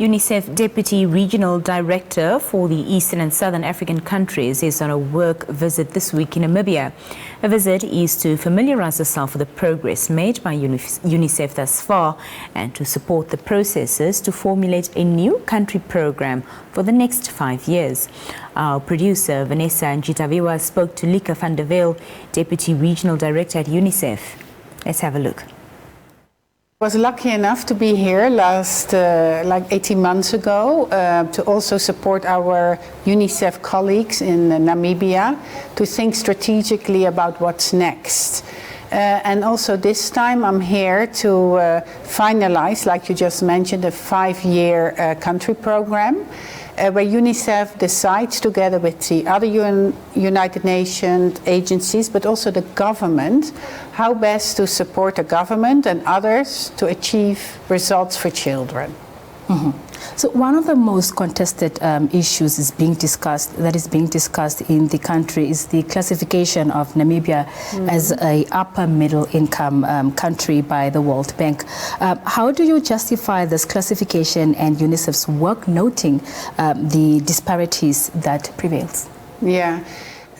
UNICEF Deputy Regional Director for the Eastern and Southern African countries is on a work visit this week in Namibia. A visit is to familiarize herself with the progress made by UNICEF thus far and to support the processes to formulate a new country program for the next 5 years. Our producer Vanessa Njitaviwa spoke to Lieke Van de Wiel, Deputy Regional Director at UNICEF. Let's have a look. I was lucky enough to be here like 18 months ago to also support our UNICEF colleagues in Namibia to think strategically about what's next. And also this time I'm here to finalize, like you just mentioned, a 5-year country program where UNICEF decides together with the other United Nations agencies, but also the government, how best to support the government and others to achieve results for children. Mm-hmm. So one of the most contested issues is being discussed in the country is the classification of Namibia as a upper middle income country by the World Bank. How do you justify this classification and UNICEF's work noting the disparities that prevails? Yeah.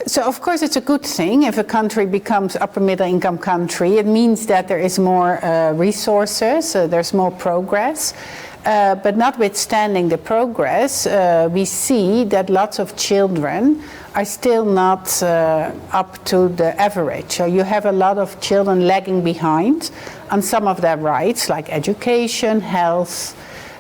So of course it's a good thing if a country becomes upper middle income country. It means that there is more resources, there's more progress. But notwithstanding the progress, we see that lots of children are still not up to the average. So you have a lot of children lagging behind on some of their rights, like education, health,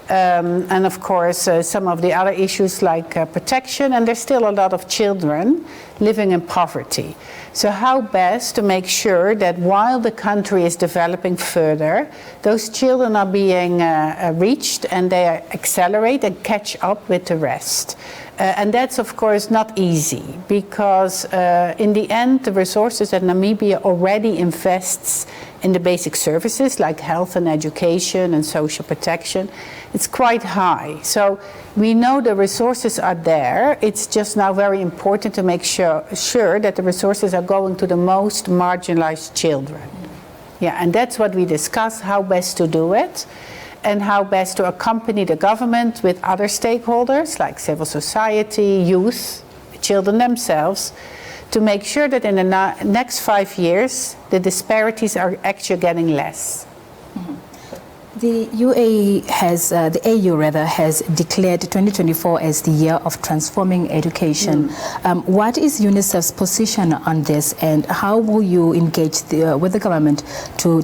and of course some of the other issues like protection, and there's still a lot of children living in poverty. So how best to make sure that while the country is developing further, those children are being reached and they accelerate and catch up with the rest. And that's of course not easy because in the end the resources that Namibia already invests in the basic services like health and education and social protection, it's quite high. So we know the resources are there. It's just now very important to make sure that the resources are going to the most marginalized children. Yeah, and that's what we discuss, how best to do it and how best to accompany the government with other stakeholders like civil society, youth, children themselves, to make sure that in the next 5 years the disparities are actually getting less. Mm-hmm. The AU has declared 2024 as the year of transforming education. What is UNICEF's position on this, and how will you engage with the government to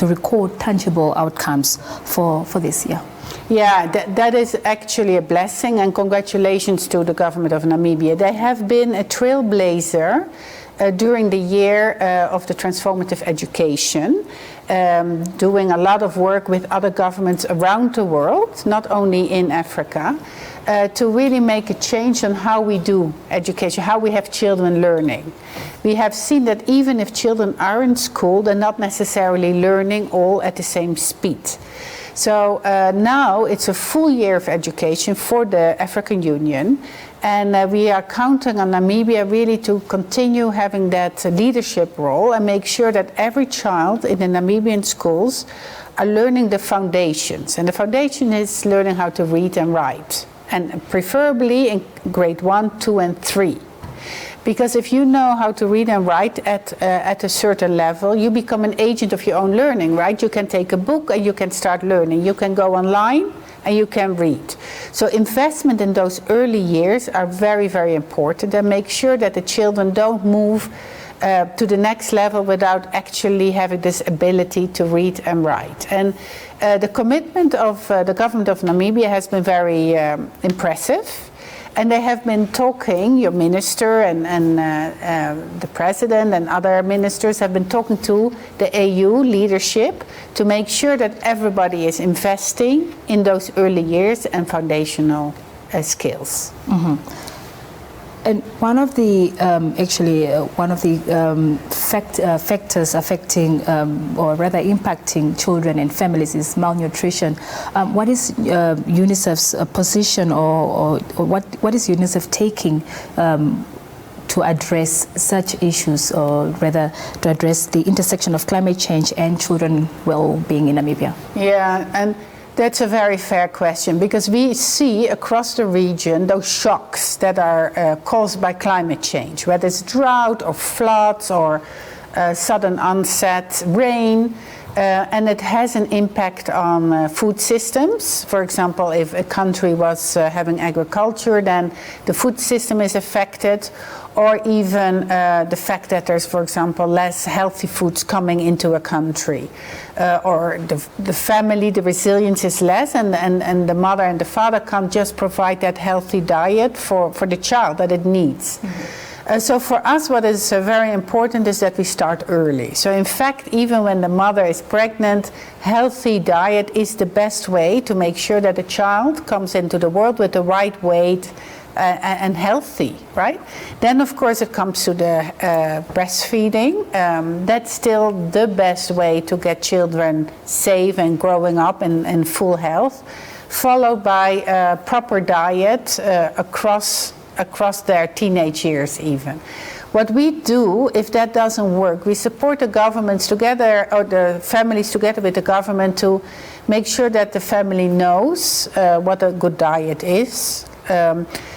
record tangible outcomes for this year? Yeah, that is actually a blessing, and congratulations to the government of Namibia. They have been a trailblazer during the year of the transformative education, doing a lot of work with other governments around the world, not only in Africa, to really make a change on how we do education, how we have children learning. We have seen that even if children are in school, they're not necessarily learning all at the same speed. So now it's a full year of education for the African Union, and we are counting on Namibia really to continue having that leadership role and make sure that every child in the Namibian schools are learning the foundations. And the foundation is learning how to read and write, and preferably in grade 1, 2, and 3. Because if you know how to read and write at a certain level, you become an agent of your own learning, right? You can take a book and you can start learning. You can go online and you can read. So investment in those early years are very, very important, and make sure that the children don't move to the next level without actually having this ability to read and write. And the commitment of the government of Namibia has been very impressive. And they have been talking, your minister and the president and other ministers have been talking to the AU leadership to make sure that everybody is investing in those early years and foundational skills. Mm-hmm. And one of the factors affecting or rather impacting children and families is malnutrition. What is UNICEF's position, or what is UNICEF taking to address such issues, or rather to address the intersection of climate change and children well-being in Namibia? Yeah, and That's a very fair question, because we see across the region those shocks that are caused by climate change, whether it's drought or floods or sudden onset rain, and it has an impact on food systems. For example, if a country was having agriculture, then the food system is affected, or even the fact that there's, for example, less healthy foods coming into a country, or the family, the resilience is less, and the mother and the father can't just provide that healthy diet for the child that it needs. Mm-hmm. So for us, what is very important is that we start early. So in fact, even when the mother is pregnant, healthy diet is the best way to make sure that the child comes into the world with the right weight and healthy, right? Then of course it comes to the breastfeeding. That's still the best way to get children safe and growing up in full health, followed by proper diet across their teenage years even. What we do, if that doesn't work, we support the governments together, or the families together with the government, to make sure that the family knows what a good diet is,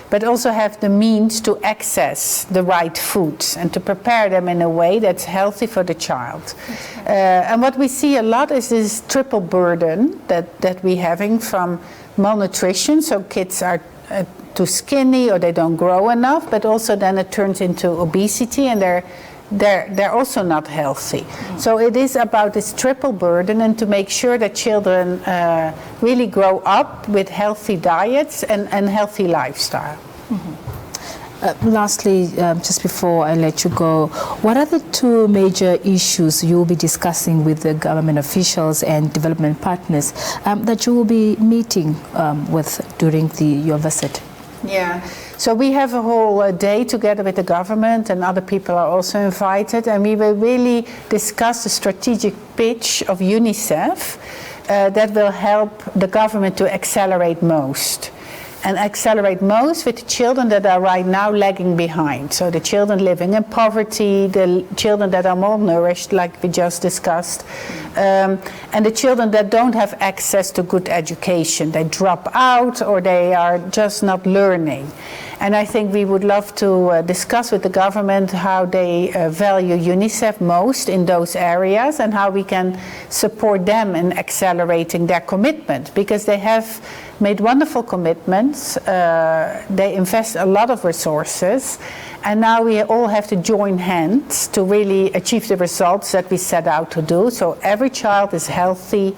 but also have the means to access the right foods and to prepare them in a way that's healthy for the child. And what we see a lot is this triple burden that we're having from malnutrition, so kids are too skinny or they don't grow enough, but also then it turns into obesity, and they're also not healthy. Mm-hmm. So it is about this triple burden, and to make sure that children really grow up with healthy diets and healthy lifestyle. Mm-hmm. Lastly, just before I let you go, what are the two major issues you will be discussing with the government officials and development partners that you will be meeting with during your visit? Yeah, so we have a whole day together with the government, and other people are also invited, and we will really discuss the strategic pitch of UNICEF that will help the government to accelerate most. And accelerate most with the children that are right now lagging behind. So the children living in poverty, the children that are malnourished, like we just discussed, and the children that don't have access to good education. They drop out, or they are just not learning. And I think we would love to discuss with the government how they value UNICEF most in those areas, and how we can support them in accelerating their commitment, because they have made wonderful commitments. They invest a lot of resources, and now we all have to join hands to really achieve the results that we set out to do. So every child is healthy,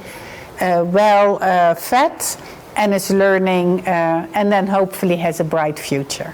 well fed, and is learning, and then hopefully has a bright future.